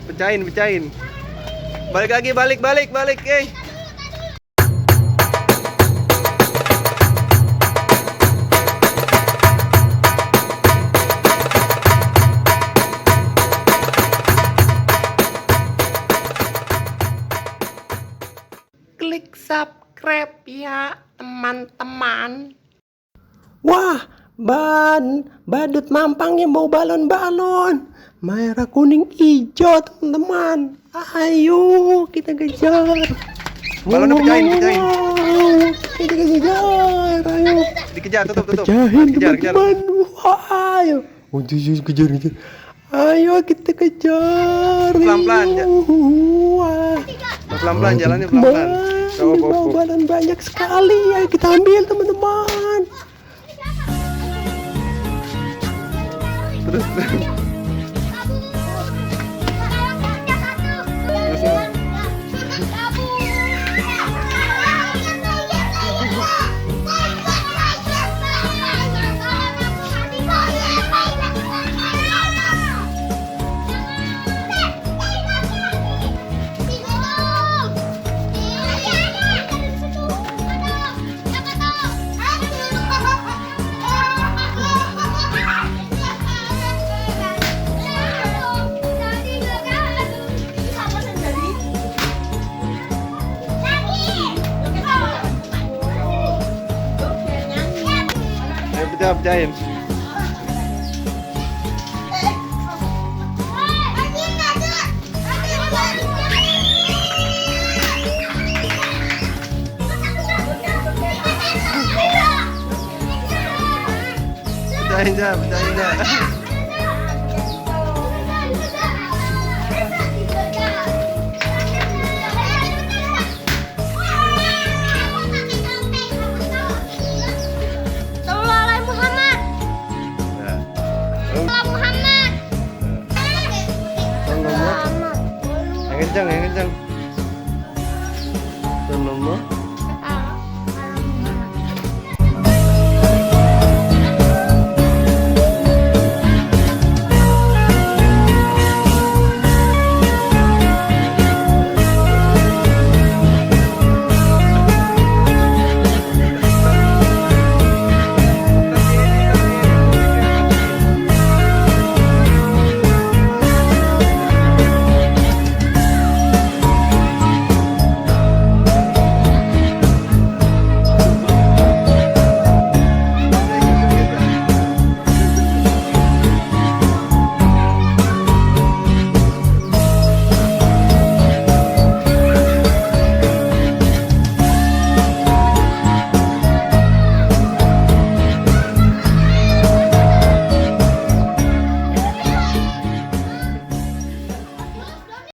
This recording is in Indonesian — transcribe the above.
Pecahin, pecahin. Balik lagi, balik, balik, balik, Klik subscribe ya teman-teman. Wah, badut mampang yang bawa balon-balon merah, kuning, hijau, teman-teman. Ayo kita kejar. Balonnya pecahin, pecahin. Kita kejar, ayo. Dikejar, tutup, tutup. Pecahin, Kejar, kejar. teman-teman. Wah, ayo. Kejar, kejar. Ayo kita kejar. Pelan-pelan, ya. Wah. Pelan-pelan, jalannya pelan-pelan. Bawa balon banyak sekali. Ayo kita ambil, teman-teman. Terus. Ayo pecahin. Pecahin, Jam, pecahin, Jam. Yang kencang, yang kencang. Sallallahu